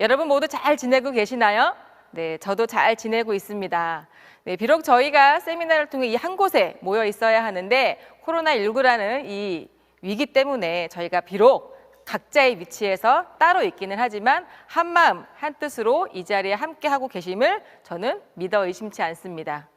여러분 모두 잘 지내고 계시나요? 네, 저도 잘 지내고 있습니다. 네, 비록 저희가 세미나를 통해 이 한 곳에 모여 있어야 하는데 코로나19라는 이 위기 때문에 저희가 비록 각자의 위치에서 따로 있기는 하지만 한마음 한뜻으로 이 자리에 함께하고 계심을 저는 믿어 의심치 않습니다.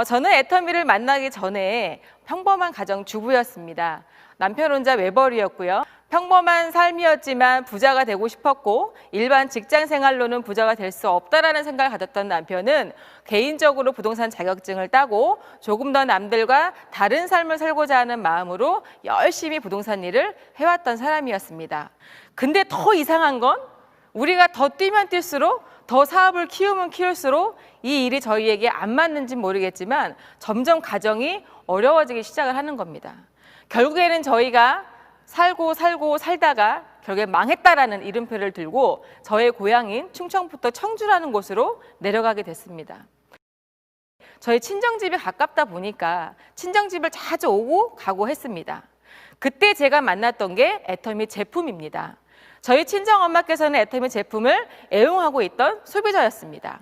저는 애터미를 만나기 전에 평범한 가정 주부였습니다. 남편 혼자 외벌이였고요. 평범한 삶이었지만 부자가 되고 싶었고 일반 직장 생활로는 부자가 될 수 없다라는 생각을 가졌던 남편은 개인적으로 부동산 자격증을 따고 조금 더 남들과 다른 삶을 살고자 하는 마음으로 열심히 부동산 일을 해왔던 사람이었습니다. 근데 더 이상한 건 우리가 더 뛰면 뛸수록 더 사업을 키우면 키울수록 이 일이 저희에게 안 맞는지 모르겠지만 점점 가정이 어려워지기 시작을 하는 겁니다. 결국에는 저희가 살고 살다가 결국에 망했다라는 이름표를 들고 저의 고향인 충청북도 청주라는 곳으로 내려가게 됐습니다. 저희 친정집이 가깝다 보니까 친정집을 자주 오고 가고 했습니다. 그때 제가 만났던 게 애터미 제품입니다. 저희 친정엄마께서는 애터미 제품을 애용하고 있던 소비자였습니다.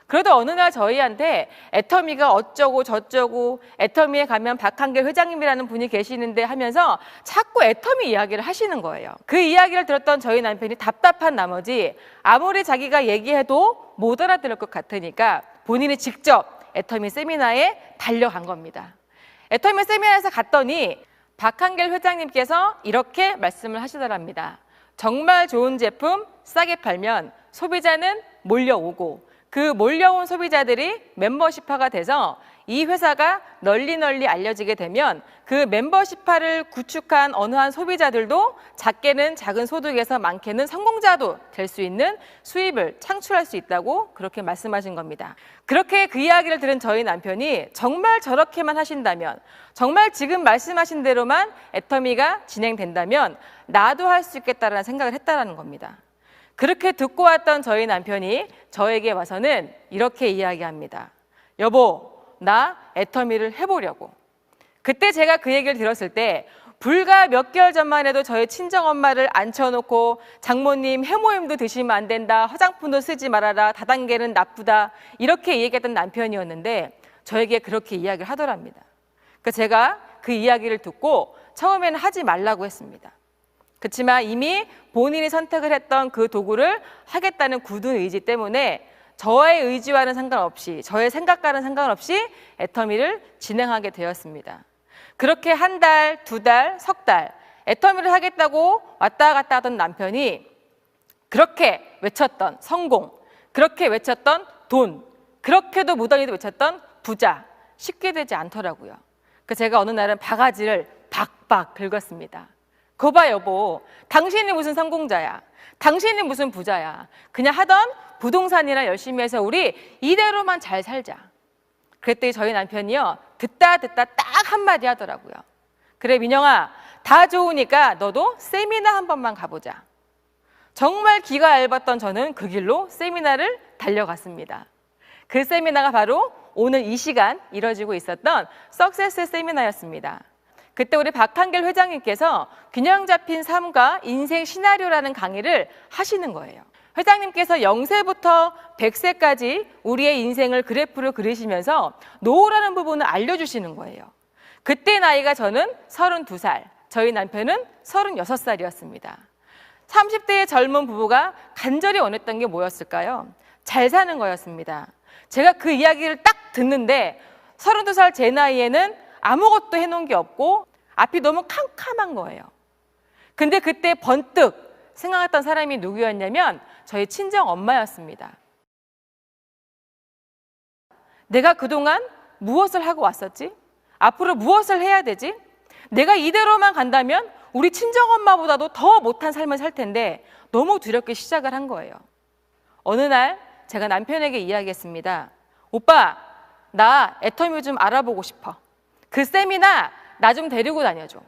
그래도 어느 날 저희한테 애터미가 어쩌고 저쩌고 애터미에 가면 박한길 회장님이라는 분이 계시는데 하면서 자꾸 애터미 이야기를 하시는 거예요. 그 이야기를 들었던 저희 남편이 답답한 나머지 아무리 자기가 얘기해도 못 알아들을 것 같으니까 본인이 직접 애터미 세미나에 달려간 겁니다. 애터미 세미나에서 갔더니 박한길 회장님께서 이렇게 말씀을 하시더랍니다. 정말 좋은 제품 싸게 팔면 소비자는 몰려오고 그 몰려온 소비자들이 멤버십화가 돼서 이 회사가 널리 알려지게 되면 그 멤버십화를 구축한 어느 한 소비자들도 작게는 작은 소득에서 많게는 성공자도 될 수 있는 수입을 창출할 수 있다고 그렇게 말씀하신 겁니다. 그렇게 그 이야기를 들은 저희 남편이 정말 저렇게만 하신다면, 정말 지금 말씀하신 대로만 애터미가 진행된다면 나도 할 수 있겠다라는 생각을 했다라는 겁니다. 그렇게 듣고 왔던 저희 남편이 저에게 와서는 이렇게 이야기합니다. 여보, 나 애터미를 해보려고. 그때 제가 그 얘기를 들었을 때 불과 몇 개월 전만 해도 저희 친정엄마를 앉혀놓고 장모님 해모임도 드시면 안 된다, 화장품도 쓰지 말아라, 다단계는 나쁘다 이렇게 얘기했던 남편이었는데 저에게 그렇게 이야기를 하더랍니다. 그러니까 제가 그 이야기를 듣고 처음에는 하지 말라고 했습니다. 그렇지만 이미 본인이 선택을 했던 그 도구를 하겠다는 굳은 의지 때문에 저의 의지와는 상관없이, 저의 생각과는 상관없이 애터미를 진행하게 되었습니다. 그렇게 한 달, 두 달, 석 달 애터미를 하겠다고 왔다 갔다 하던 남편이 그렇게 외쳤던 성공, 그렇게 외쳤던 돈, 그렇게도 무던히도 외쳤던 부자 쉽게 되지 않더라고요. 그래서 제가 어느 날은 바가지를 박박 긁었습니다. 거봐 여보, 당신이 무슨 성공자야, 당신이 무슨 부자야, 그냥 하던 부동산이나 열심히 해서 우리 이대로만 잘 살자. 그랬더니 저희 남편이요 듣다 딱 한마디 하더라고요. 그래 민영아, 다 좋으니까 너도 세미나 한 번만 가보자. 정말 기가 얇았던 저는 그 길로 세미나를 달려갔습니다. 그 세미나가 바로 오늘 이 시간 이뤄지고 있었던 석세스 세미나였습니다. 그때 우리 박한길 회장님께서 균형 잡힌 삶과 인생 시나리오라는 강의를 하시는 거예요. 회장님께서 0세부터 100세까지 우리의 인생을 그래프로 그리시면서 노후라는 부분을 알려주시는 거예요. 그때 나이가 저는 32살, 저희 남편은 36살이었습니다. 30대의 젊은 부부가 간절히 원했던 게 뭐였을까요? 잘 사는 거였습니다. 제가 그 이야기를 딱 듣는데 32살 제 나이에는 아무것도 해놓은 게 없고 앞이 너무 캄캄한 거예요. 근데 그때 번뜩 생각했던 사람이 누구였냐면 저희 친정 엄마였습니다. 내가 그동안 무엇을 하고 왔었지? 앞으로 무엇을 해야 되지? 내가 이대로만 간다면 우리 친정 엄마보다도 더 못한 삶을 살 텐데 너무 두렵게 시작을 한 거예요. 어느 날 제가 남편에게 이야기했습니다. 오빠, 나 애터미 좀 알아보고 싶어. 그 세미나 나 좀 데리고 다녀줘.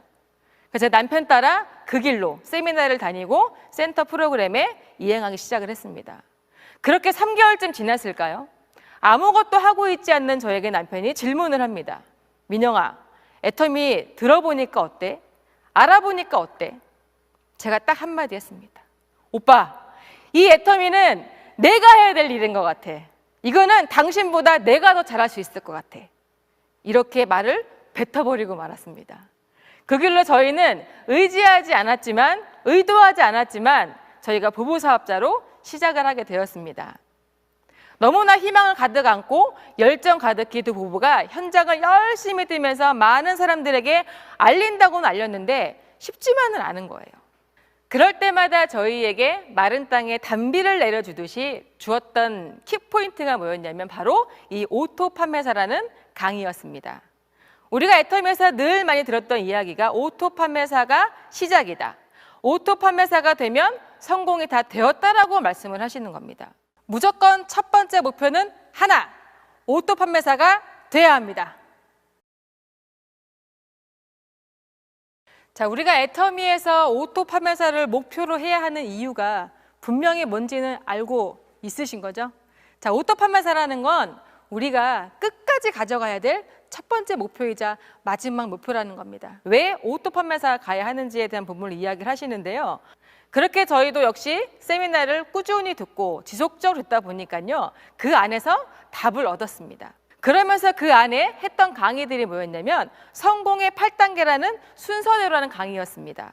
그래서 남편 따라 그 길로 세미나를 다니고 센터 프로그램에 이행하기 시작을 했습니다. 그렇게 3개월쯤 지났을까요? 아무것도 하고 있지 않는 저에게 남편이 질문을 합니다. 민영아, 애터미 들어보니까 어때? 알아보니까 어때? 제가 딱 한마디 했습니다. 오빠, 이 애터미는 내가 해야 될 일인 것 같아. 이거는 당신보다 내가 더 잘할 수 있을 것 같아. 이렇게 말을 뱉어버리고 말았습니다. 그 길로 저희는 의도하지 않았지만 저희가 부부 사업자로 시작을 하게 되었습니다. 너무나 희망을 가득 안고 열정 가득히 두 부부가 현장을 열심히 뛰면서 많은 사람들에게 알린다고는 알렸는데 쉽지만은 않은 거예요. 그럴 때마다 저희에게 마른 땅에 단비를 내려주듯이 주었던 키포인트가 뭐였냐면 바로 이 오토 판매사라는 강의였습니다. 우리가 애터미에서 늘 많이 들었던 이야기가 오토 판매사가 시작이다. 오토 판매사가 되면 성공이 다 되었다라고 말씀을 하시는 겁니다. 무조건 첫 번째 목표는 하나, 오토 판매사가 돼야 합니다. 자, 우리가 애터미에서 오토 판매사를 목표로 해야 하는 이유가 분명히 뭔지는 알고 있으신 거죠? 자, 오토 판매사라는 건 우리가 끝까지 가져가야 될 첫 번째 목표이자 마지막 목표라는 겁니다. 왜 오토 판매사가 가야 하는지에 대한 부분을 이야기를 하시는데요. 그렇게 저희도 역시 세미나를 꾸준히 듣고 지속적으로 듣다 보니까요. 그 안에서 답을 얻었습니다. 그러면서 그 안에 했던 강의들이 뭐였냐면 성공의 8단계라는 순서대로 하는 강의였습니다.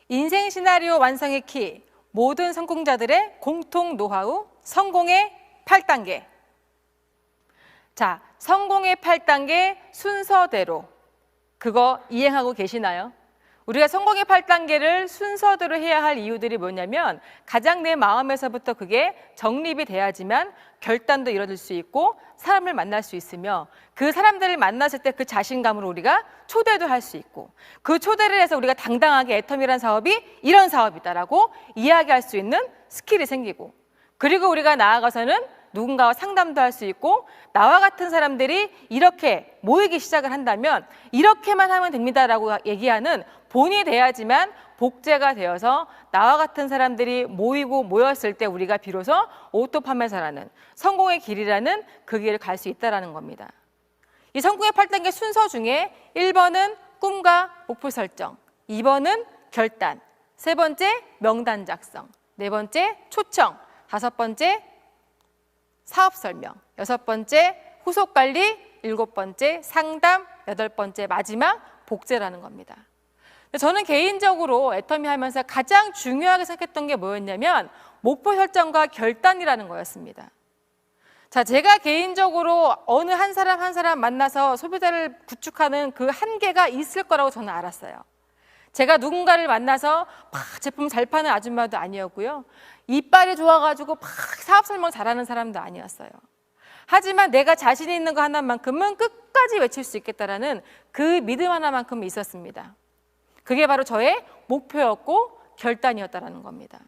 인생 시나리오 완성의 키, 모든 성공자들의 공통 노하우, 성공의 8단계. 자, 성공의 8단계 순서대로 그거 이행하고 계시나요? 우리가 성공의 8단계를 순서대로 해야 할 이유들이 뭐냐면 가장 내 마음에서부터 그게 정립이 돼야지만 결단도 이뤄질 수 있고 사람을 만날 수 있으며 그 사람들을 만났을 때 그 자신감으로 우리가 초대도 할 수 있고 그 초대를 해서 우리가 당당하게 애터미란 사업이 이런 사업이다라고 이야기할 수 있는 스킬이 생기고 그리고 우리가 나아가서는 누군가와 상담도 할 수 있고 나와 같은 사람들이 이렇게 모이기 시작을 한다면 이렇게만 하면 됩니다라고 얘기하는 본이 돼야지만 복제가 되어서 나와 같은 사람들이 모였을 때 우리가 비로소 오토 판매사라는 성공의 길이라는 그 길을 갈 수 있다는 겁니다. 이 성공의 8단계 순서 중에 1번은 꿈과 목표 설정, 2번은 결단, 3번째 명단 작성, 4번째 초청, 5번째 사업 설명, 6번째 후속 관리, 7번째 상담, 8번째 마지막 복제라는 겁니다. 저는 개인적으로 애터미 하면서 가장 중요하게 생각했던 게 뭐였냐면 목표 설정과 결단이라는 거였습니다. 자, 제가 개인적으로 어느 한 사람 만나서 소비자를 구축하는 그 한계가 있을 거라고 저는 알았어요. 제가 누군가를 만나서 막 제품 잘 파는 아줌마도 아니었고요. 이빨이 좋아가지고 막 사업 설명 잘하는 사람도 아니었어요. 하지만 내가 자신 있는 거 하나만큼은 끝까지 외칠 수 있겠다라는 그 믿음 하나만큼은 있었습니다. 그게 바로 저의 목표였고 결단이었다라는 겁니다.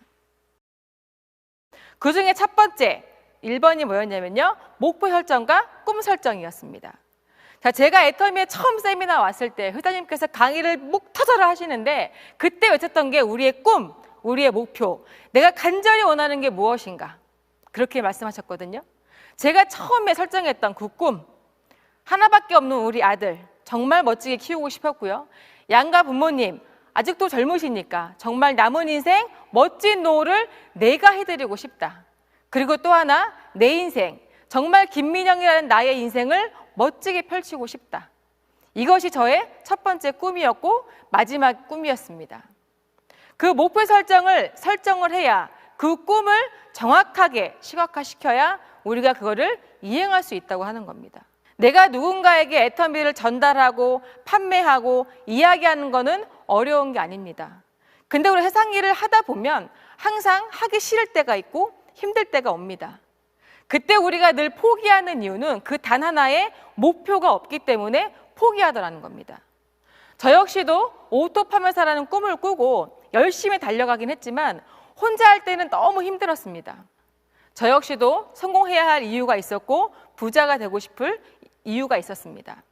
그 중에 첫 번째 1번이 뭐였냐면요. 목표 설정과 꿈 설정이었습니다. 자, 제가 애터미에 처음 세미나 왔을 때 회장님께서 강의를 목 터져라 하시는데 그때 외쳤던 게 우리의 꿈, 우리의 목표, 내가 간절히 원하는 게 무엇인가 그렇게 말씀하셨거든요. 제가 처음에 설정했던 그 꿈, 하나밖에 없는 우리 아들 정말 멋지게 키우고 싶었고요. 양가 부모님 아직도 젊으시니까 정말 남은 인생 멋진 노후를 내가 해드리고 싶다. 그리고 또 하나 내 인생 정말 김민영이라는 나의 인생을 멋지게 펼치고 싶다. 이것이 저의 첫 번째 꿈이었고 마지막 꿈이었습니다. 그 목표 설정을 해야 그 꿈을 정확하게 시각화시켜야 우리가 그거를 이행할 수 있다고 하는 겁니다. 내가 누군가에게 애터미를 전달하고 판매하고 이야기하는 거는 어려운 게 아닙니다. 근데 우리 세상 일을 하다 보면 항상 하기 싫을 때가 있고 힘들 때가 옵니다. 그때 우리가 늘 포기하는 이유는 그 단 하나의 목표가 없기 때문에 포기하더라는 겁니다. 저 역시도 오토 판매사라는 꿈을 꾸고 열심히 달려가긴 했지만 혼자 할 때는 너무 힘들었습니다. 저 역시도 성공해야 할 이유가 있었고 부자가 되고 싶을 이유가 있었습니다.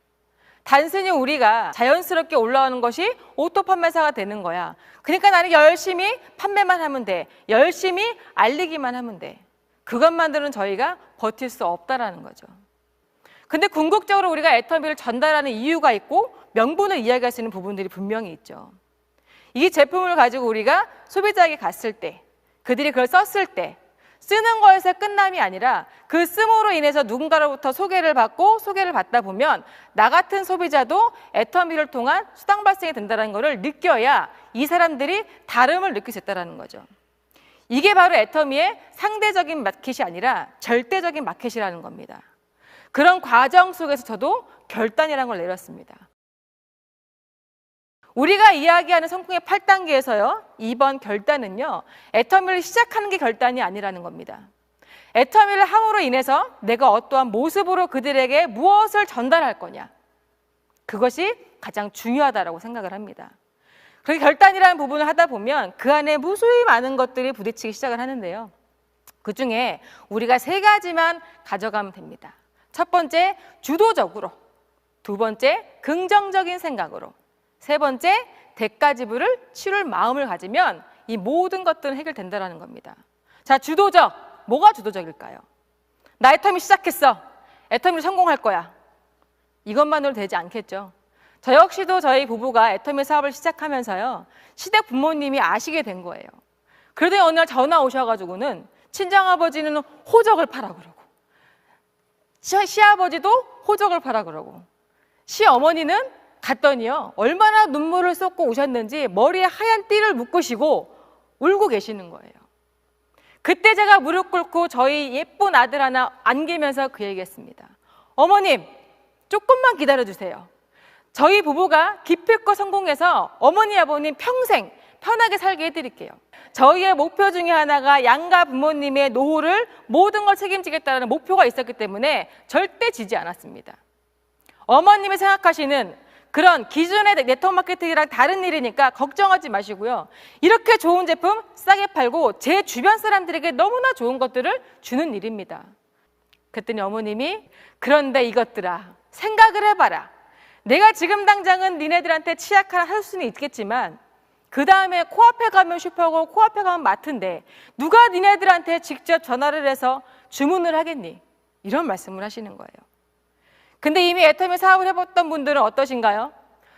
단순히 우리가 자연스럽게 올라오는 것이 오토 판매사가 되는 거야. 그러니까 나는 열심히 판매만 하면 돼. 열심히 알리기만 하면 돼. 그것만으로는 저희가 버틸 수 없다라는 거죠. 근데 궁극적으로 우리가 애터미를 전달하는 이유가 있고 명분을 이야기할 수 있는 부분들이 분명히 있죠. 이 제품을 가지고 우리가 소비자에게 갔을 때 그들이 그걸 썼을 때 쓰는 거에서 끝남이 아니라 그 씀으로 인해서 누군가로부터 소개를 받고 소개를 받다 보면 나 같은 소비자도 애터미를 통한 수당 발생이 된다는 것을 느껴야 이 사람들이 다름을 느낄 수 있다는 거죠. 이게 바로 애터미의 상대적인 마켓이 아니라 절대적인 마켓이라는 겁니다. 그런 과정 속에서 저도 결단이라는 걸 내렸습니다. 우리가 이야기하는 성공의 8단계에서요, 이번 결단은요, 애터미를 시작하는 게 결단이 아니라는 겁니다. 애터미를 함으로 인해서 내가 어떠한 모습으로 그들에게 무엇을 전달할 거냐, 그것이 가장 중요하다고 생각을 합니다. 그렇게 결단이라는 부분을 하다 보면 그 안에 무수히 많은 것들이 부딪히기 시작을 하는데요. 그 중에 우리가 3가지만 가져가면 됩니다. 첫 번째, 주도적으로. 두 번째, 긍정적인 생각으로. 세 번째, 대가 지불을 치룰 마음을 가지면 이 모든 것들은 해결된다는 겁니다. 자, 주도적. 뭐가 주도적일까요? 나 애터미 시작했어. 애터미를 성공할 거야. 이것만으로 되지 않겠죠. 저 역시도 저희 부부가 애터미 사업을 시작하면서요, 시댁 부모님이 아시게 된 거예요. 그러더니 어느 날 전화 오셔가지고는 친정아버지는 호적을 파라 그러고, 시아버지도 호적을 파라 그러고, 시어머니는 갔더니요, 얼마나 눈물을 쏟고 오셨는지 머리에 하얀 띠를 묶으시고 울고 계시는 거예요. 그때 제가 무릎 꿇고 저희 예쁜 아들 하나 안기면서 그 얘기했습니다. 어머님, 조금만 기다려주세요. 저희 부부가 기필코 성공해서 어머니, 아버님 평생 편하게 살게 해드릴게요. 저희의 목표 중에 하나가 양가 부모님의 노후를 모든 걸 책임지겠다는 목표가 있었기 때문에 절대 지지 않았습니다. 어머님이 생각하시는 그런 기존의 네트워크 마케팅이랑 다른 일이니까 걱정하지 마시고요. 이렇게 좋은 제품 싸게 팔고 제 주변 사람들에게 너무나 좋은 것들을 주는 일입니다. 그랬더니 어머님이, 그런데 이것들아, 생각을 해봐라. 내가 지금 당장은 니네들한테 치약할 수는 있겠지만 그 다음에 코앞에 가면 슈퍼고 코앞에 가면 마트인데 누가 니네들한테 직접 전화를 해서 주문을 하겠니? 이런 말씀을 하시는 거예요. 근데 이미 애터미 사업을 해봤던 분들은 어떠신가요?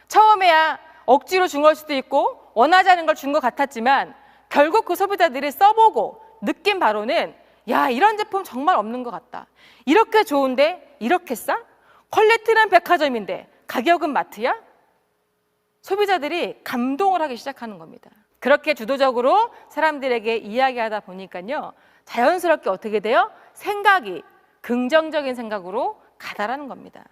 처음에야 억지로 준 걸 수도 있고 원하지 않은 걸 준 것 같았지만 결국 그 소비자들이 써보고 느낀 바로는, 야, 이런 제품 정말 없는 것 같다. 이렇게 좋은데 이렇게 싸? 퀄리티는 백화점인데 가격은 마트야? 소비자들이 감동을 하기 시작하는 겁니다. 그렇게 주도적으로 사람들에게 이야기하다 보니까요, 자연스럽게 어떻게 돼요? 생각이 긍정적인 생각으로 가다라는 겁니다.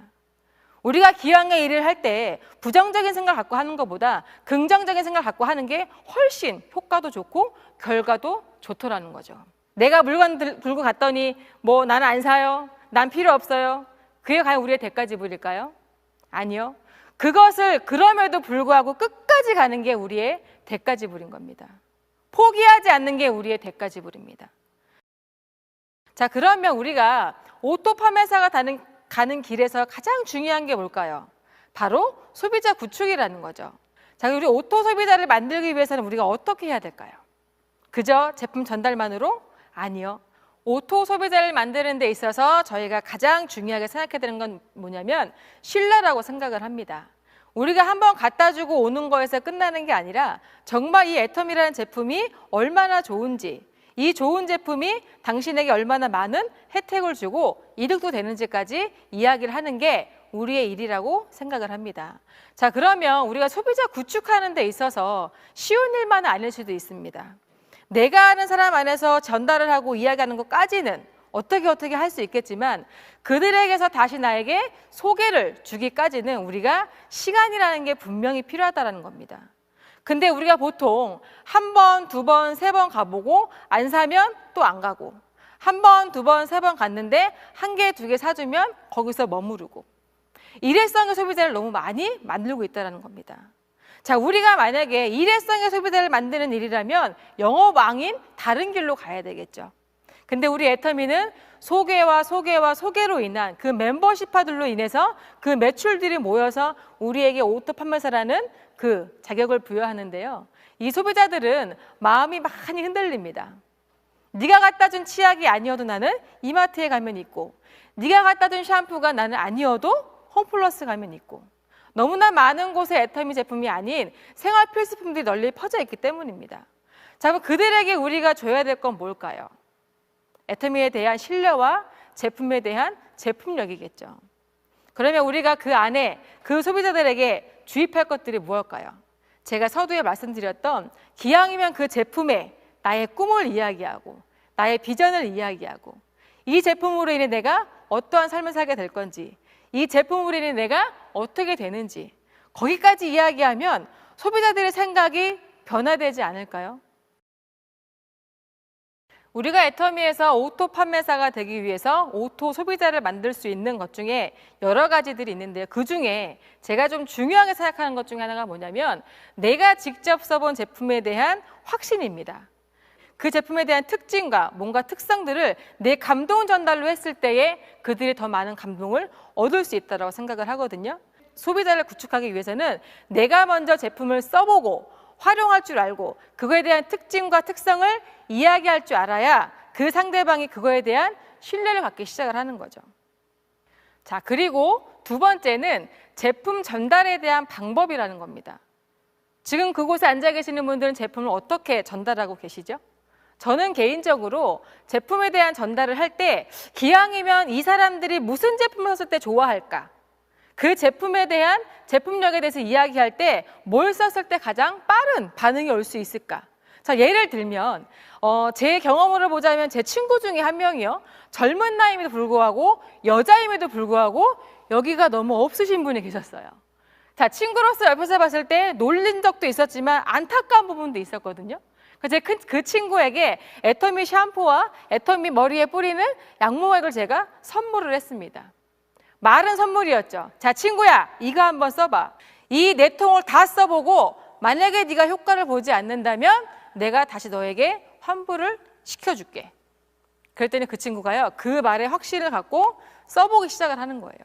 우리가 기왕의 일을 할 때 부정적인 생각을 갖고 하는 것보다 긍정적인 생각을 갖고 하는 게 훨씬 효과도 좋고 결과도 좋더라는 거죠. 내가 물건 들고 갔더니 뭐 나는 안 사요, 난 필요 없어요, 그게 과연 우리의 대가 지불일까요? 아니요. 그것을 그럼에도 불구하고 끝까지 가는 게 우리의 대가 지불인 겁니다. 포기하지 않는 게 우리의 대가 지불입니다. 자, 그러면 우리가 오토 판매사가 가는 길에서 가장 중요한 게 뭘까요? 바로 소비자 구축이라는 거죠. 자, 우리 오토 소비자를 만들기 위해서는 우리가 어떻게 해야 될까요? 그저 제품 전달만으로? 아니요. 오토 소비자를 만드는 데 있어서 저희가 가장 중요하게 생각해야 되는 건 뭐냐면 신뢰라고 생각을 합니다. 우리가 한번 갖다 주고 오는 거에서 끝나는 게 아니라 정말 이 애터미라는 제품이 얼마나 좋은지, 이 좋은 제품이 당신에게 얼마나 많은 혜택을 주고 이득도 되는지까지 이야기를 하는 게 우리의 일이라고 생각을 합니다. 자, 그러면 우리가 소비자 구축하는 데 있어서 쉬운 일만은 아닐 수도 있습니다. 내가 아는 사람 안에서 전달을 하고 이야기하는 것까지는 어떻게 할 수 있겠지만 그들에게서 다시 나에게 소개를 주기까지는 우리가 시간이라는 게 분명히 필요하다는 겁니다. 근데 우리가 보통 한 번, 두 번, 세 번 가보고 안 사면 또 안 가고, 한 번, 두 번, 세 번 갔는데 한 개, 두 개 사주면 거기서 머무르고, 일회성의 소비자를 너무 많이 만들고 있다는 겁니다. 자, 우리가 만약에 일회성의 소비자를 만드는 일이라면 영업왕인 다른 길로 가야 되겠죠. 근데 우리 애터미는 소개로 인한 그 멤버십화들로 인해서 그 매출들이 모여서 우리에게 오토 판매사라는 그 자격을 부여하는데요. 이 소비자들은 마음이 많이 흔들립니다. 네가 갖다 준 치약이 아니어도 나는 이마트에 가면 있고, 네가 갖다 준 샴푸가 나는 아니어도 홈플러스 가면 있고, 너무나 많은 곳에 애터미 제품이 아닌 생활 필수품들이 널리 퍼져 있기 때문입니다. 자, 그럼 그들에게 우리가 줘야 될 건 뭘까요? 애터미에 대한 신뢰와 제품에 대한 제품력이겠죠. 그러면 우리가 그 안에 그 소비자들에게 주입할 것들이 무엇일까요? 제가 서두에 말씀드렸던 기왕이면 그 제품에 나의 꿈을 이야기하고 나의 비전을 이야기하고 이 제품으로 인해 내가 어떠한 삶을 살게 될 건지, 이 제품으로 인해 내가 어떻게 되는지 거기까지 이야기하면 소비자들의 생각이 변화되지 않을까요? 우리가 애터미에서 오토 판매사가 되기 위해서 오토 소비자를 만들 수 있는 것 중에 여러 가지들이 있는데요. 그 중에 제가 좀 중요하게 생각하는 것 중에 하나가 뭐냐면 내가 직접 써본 제품에 대한 확신입니다. 그 제품에 대한 특징과 뭔가 특성들을 내 감동 전달로 했을 때에 그들이 더 많은 감동을 얻을 수 있다고 생각을 하거든요. 소비자를 구축하기 위해서는 내가 먼저 제품을 써보고 활용할 줄 알고 그거에 대한 특징과 특성을 이야기할 줄 알아야 그 상대방이 그거에 대한 신뢰를 갖기 시작을 하는 거죠. 자, 그리고 두 번째는 제품 전달에 대한 방법이라는 겁니다. 지금 그곳에 앉아 계시는 분들은 제품을 어떻게 전달하고 계시죠? 저는 개인적으로 제품에 대한 전달을 할 때 기왕이면 이 사람들이 무슨 제품을 썼을 때 좋아할까? 그 제품에 대한 제품력에 대해서 이야기할 때 뭘 썼을 때 가장 빠른 반응이 올 수 있을까? 자, 예를 들면 제 경험으로 보자면 제 친구 중에 한 명이요. 젊은 나이임에도 불구하고 여자임에도 불구하고 여기가 너무 없으신 분이 계셨어요. 자, 친구로서 옆에서 봤을 때 놀린 적도 있었지만 안타까운 부분도 있었거든요. 그래서 그 친구에게 애터미 샴푸와 애터미 머리에 뿌리는 양모액을 제가 선물을 했습니다. 말은 선물이었죠. 자, 친구야, 이거 한번 써봐. 이 네 통을 다 써보고 만약에 네가 효과를 보지 않는다면 내가 다시 너에게 환불을 시켜줄게. 그랬더니 그 친구가요, 그 말에 확신을 갖고 써보기 시작을 하는 거예요.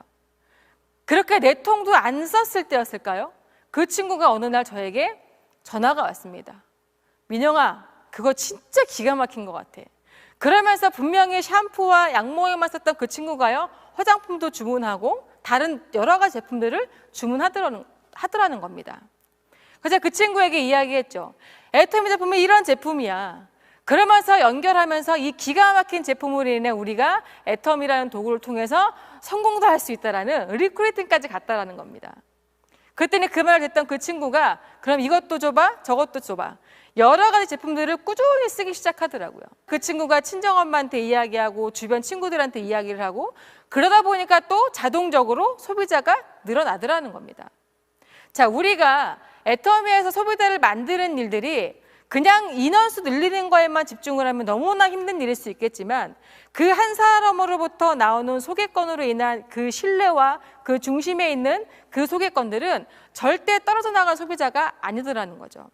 그렇게 네 통도 안 썼을 때였을까요? 그 친구가 어느 날 저에게 전화가 왔습니다. 민영아, 그거 진짜 기가 막힌 것 같아. 그러면서 분명히 샴푸와 양모액만 썼던 그 친구가요, 화장품도 주문하고 다른 여러 가지 제품들을 주문하더라는 겁니다. 그래서 그 친구에게 이야기했죠. 애터미 제품은 이런 제품이야. 그러면서 연결하면서 이 기가 막힌 제품으로 인해 우리가 애터미라는 도구를 통해서 성공도 할 수 있다라는 리크루팅까지 갔다라는 겁니다. 그랬더니 그 말을 듣던 그 친구가 그럼 이것도 줘봐, 저것도 줘봐. 여러 가지 제품들을 꾸준히 쓰기 시작하더라고요. 그 친구가 친정엄마한테 이야기하고 주변 친구들한테 이야기를 하고 그러다 보니까 또 자동적으로 소비자가 늘어나더라는 겁니다. 자, 우리가 애터미에서 소비자를 만드는 일들이 그냥 인원수 늘리는 거에만 집중을 하면 너무나 힘든 일일 수 있겠지만 그 한 사람으로부터 나오는 소개권으로 인한 그 신뢰와 그 중심에 있는 그 소개권들은 절대 떨어져 나간 소비자가 아니더라는 거죠.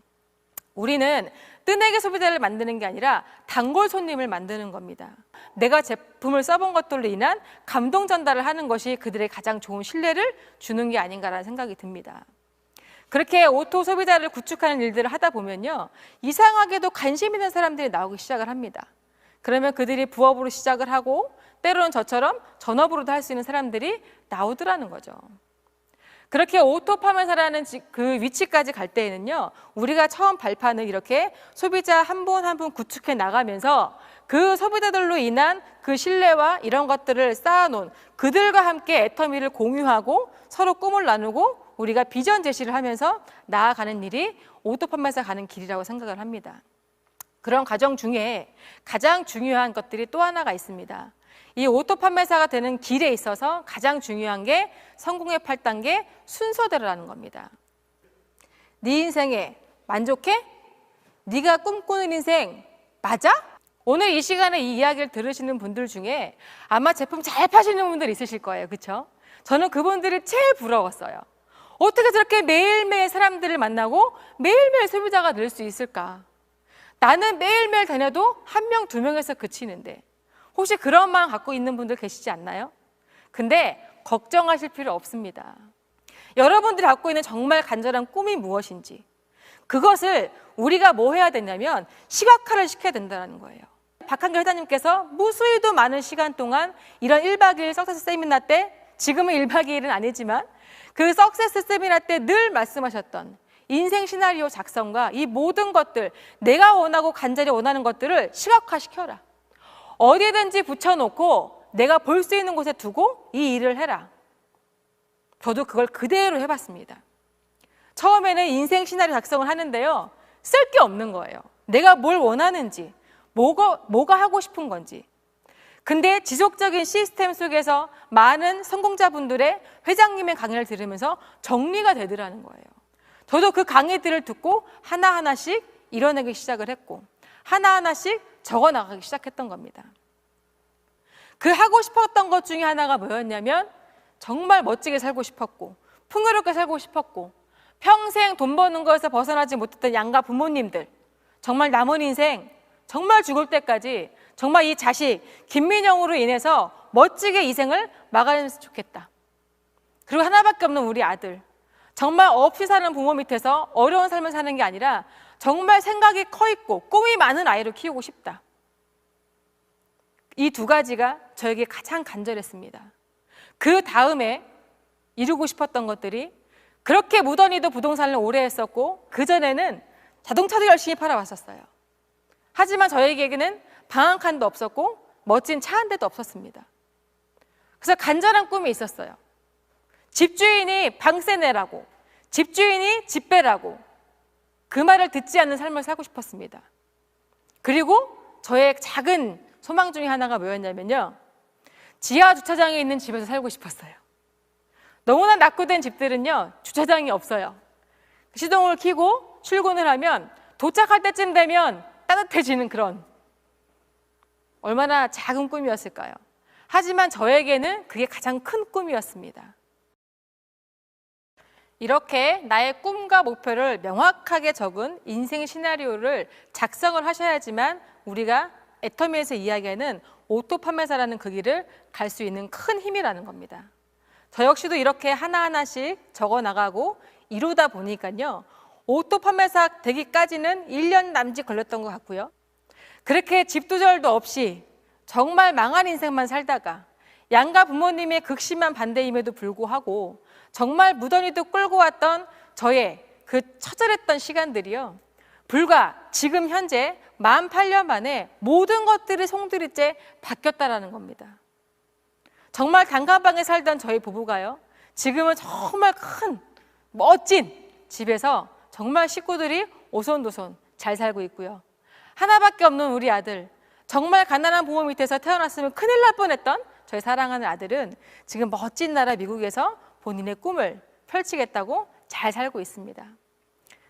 우리는 뜨내기 소비자를 만드는 게 아니라 단골 손님을 만드는 겁니다. 내가 제품을 써본 것들로 인한 감동 전달을 하는 것이 그들의 가장 좋은 신뢰를 주는 게 아닌가라는 생각이 듭니다. 그렇게 오토 소비자를 구축하는 일들을 하다 보면요, 이상하게도 관심 있는 사람들이 나오기 시작을 합니다. 그러면 그들이 부업으로 시작을 하고 때로는 저처럼 전업으로도 할 수 있는 사람들이 나오더라는 거죠. 그렇게 오토 판매사라는 그 위치까지 갈 때에는요, 우리가 처음 발판을 이렇게 소비자 한 분 한 분 구축해 나가면서 그 소비자들로 인한 그 신뢰와 이런 것들을 쌓아놓은 그들과 함께 애터미를 공유하고 서로 꿈을 나누고 우리가 비전 제시를 하면서 나아가는 일이 오토 판매사 가는 길이라고 생각을 합니다. 그런 과정 중에 가장 중요한 것들이 또 하나가 있습니다. 이 오토 판매사가 되는 길에 있어서 가장 중요한 게 성공의 8단계 순서대로라는 겁니다. 네 인생에 만족해? 네가 꿈꾸는 인생 맞아? 오늘 이 시간에 이 이야기를 들으시는 분들 중에 아마 제품 잘 파시는 분들 있으실 거예요. 그렇죠? 저는 그분들이 제일 부러웠어요. 어떻게 저렇게 매일매일 사람들을 만나고 매일매일 소비자가 늘 수 있을까? 나는 매일매일 다녀도 한 명, 두 명에서 그치는데 혹시 그런 마음 갖고 있는 분들 계시지 않나요? 근데 걱정하실 필요 없습니다. 여러분들이 갖고 있는 정말 간절한 꿈이 무엇인지 그것을 우리가 뭐 해야 되냐면 시각화를 시켜야 된다는 거예요. 박한결 회장님께서 무수히도 많은 시간 동안 이런 1박 2일 석세스 세미나 때 지금은 1박 2일은 아니지만 그 석세스 세미나 때 늘 말씀하셨던 인생 시나리오 작성과 이 모든 것들, 내가 원하고 간절히 원하는 것들을 시각화시켜라. 어디든지 붙여놓고 내가 볼 수 있는 곳에 두고 이 일을 해라. 저도 그걸 그대로 해봤습니다. 처음에는 인생 시나리오 작성을 하는데요, 쓸 게 없는 거예요. 내가 뭘 원하는지, 뭐가 하고 싶은 건지. 근데 지속적인 시스템 속에서 많은 성공자분들의 회장님의 강의를 들으면서 정리가 되더라는 거예요. 저도 그 강의들을 듣고 하나하나씩 이뤄내기 시작을 했고 하나하나씩 적어나가기 시작했던 겁니다. 그 하고 싶었던 것 중에 하나가 뭐였냐면 정말 멋지게 살고 싶었고 풍요롭게 살고 싶었고 평생 돈 버는 거에서 벗어나지 못했던 양가 부모님들, 정말 남은 인생 정말 죽을 때까지 정말 이 자식 김민영으로 인해서 멋지게 이 생을 막아냈으면 좋겠다. 그리고 하나밖에 없는 우리 아들, 정말 없이 사는 부모 밑에서 어려운 삶을 사는 게 아니라 정말 생각이 커 있고 꿈이 많은 아이를 키우고 싶다. 이 두 가지가 저에게 가장 간절했습니다. 그 다음에 이루고 싶었던 것들이, 그렇게 무던히도 부동산을 오래 했었고 그전에는 자동차도 열심히 팔아왔었어요. 하지만 저에게는 방 한 칸도 없었고 멋진 차 한 대도 없었습니다. 그래서 간절한 꿈이 있었어요. 집주인이 방세 내라고, 집주인이 집 빼라고, 그 말을 듣지 않는 삶을 살고 싶었습니다. 그리고 저의 작은 소망 중에 하나가 뭐였냐면요, 지하 주차장에 있는 집에서 살고 싶었어요. 너무나 낙후된 집들은요, 주차장이 없어요. 시동을 켜고 출근을 하면 도착할 때쯤 되면 따뜻해지는 그런, 얼마나 작은 꿈이었을까요? 하지만 저에게는 그게 가장 큰 꿈이었습니다. 이렇게 나의 꿈과 목표를 명확하게 적은 인생 시나리오를 작성을 하셔야지만 우리가 애터미에서 이야기하는 오토 판매사라는 그 길을 갈 수 있는 큰 힘이라는 겁니다. 저 역시도 이렇게 하나하나씩 적어나가고 이루다 보니까요, 오토 판매사 되기까지는 1년 남짓 걸렸던 것 같고요. 그렇게 집두절도 없이 정말 망한 인생만 살다가 양가 부모님의 극심한 반대임에도 불구하고 정말 무던히도 끌고 왔던 저의 그 처절했던 시간들이요, 불과 지금 현재 48년 만에 모든 것들이 송두리째 바뀌었다라는 겁니다. 정말 단칸방에 살던 저희 부부가요, 지금은 정말 큰 멋진 집에서 정말 식구들이 오손도손 잘 살고 있고요. 하나밖에 없는 우리 아들, 정말 가난한 부모 밑에서 태어났으면 큰일 날 뻔했던 저희 사랑하는 아들은 지금 멋진 나라 미국에서 본인의 꿈을 펼치겠다고 잘 살고 있습니다.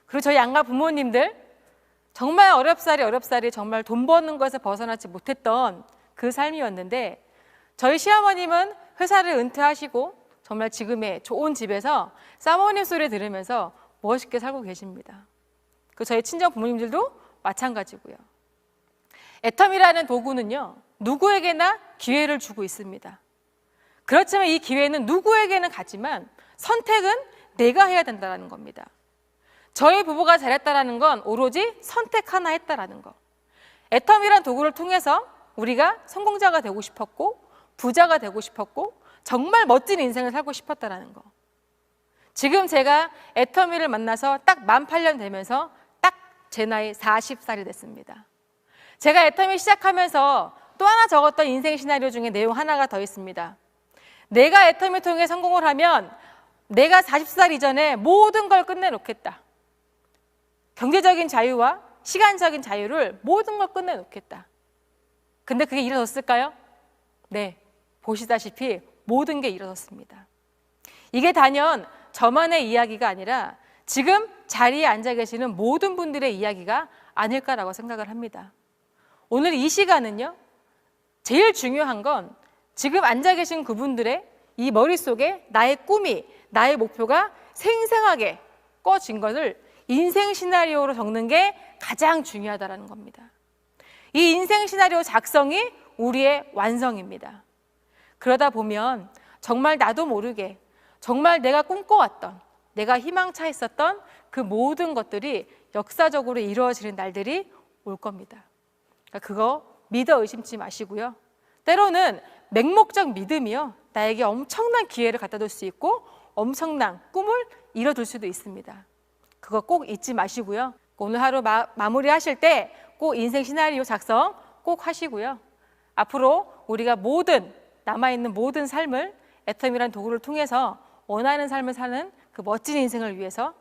그리고 저희 양가 부모님들, 정말 어렵사리 정말 돈 버는 것에서 벗어나지 못했던 그 삶이었는데 저희 시어머님은 회사를 은퇴하시고 정말 지금의 좋은 집에서 사모님 소리 들으면서 멋있게 살고 계십니다. 그 저희 친정 부모님들도 마찬가지고요. 애텀이라는 도구는요, 누구에게나 기회를 주고 있습니다. 그렇지만 이 기회는 누구에게는 가지만 선택은 내가 해야 된다는 겁니다. 저희 부부가 잘했다는 건 오로지 선택 하나 했다라는 거. 애텀이란 도구를 통해서 우리가 성공자가 되고 싶었고 부자가 되고 싶었고 정말 멋진 인생을 살고 싶었다라는 거. 지금 제가 애터미를 만나서 딱 만 8년 되면서 딱 제 나이 40살이 됐습니다. 제가 애터미 시작하면서 또 하나 적었던 인생 시나리오 중에 내용 하나가 더 있습니다. 내가 애터미 통해 성공을 하면 내가 40살 이전에 모든 걸 끝내놓겠다. 경제적인 자유와 시간적인 자유를 모든 걸 끝내놓겠다. 근데 그게 이루어졌을까요? 네, 보시다시피 모든 게 이루어졌습니다. 이게 단연 저만의 이야기가 아니라 지금 자리에 앉아 계시는 모든 분들의 이야기가 아닐까라고 생각을 합니다. 오늘 이 시간은요, 제일 중요한 건 지금 앉아 계신 그분들의 이 머릿속에 나의 꿈이, 나의 목표가 생생하게 꺼진 것을 인생 시나리오로 적는 게 가장 중요하다는 겁니다. 이 인생 시나리오 작성이 우리의 완성입니다. 그러다 보면 정말 나도 모르게 정말 내가 꿈꿔왔던, 내가 희망차했었던 그 모든 것들이 역사적으로 이루어지는 날들이 올 겁니다. 그러니까 그거 믿어 의심치 마시고요. 때로는 맹목적 믿음이요, 나에게 엄청난 기회를 갖다 줄 수 있고 엄청난 꿈을 이뤄둘 수도 있습니다. 그거 꼭 잊지 마시고요. 오늘 하루 마무리하실 때 꼭 인생 시나리오 작성 꼭 하시고요. 앞으로 우리가 남아있는 모든 삶을 애텀이란 도구를 통해서 원하는 삶을 사는 그 멋진 인생을 위해서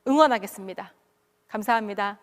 응원하겠습니다. 감사합니다.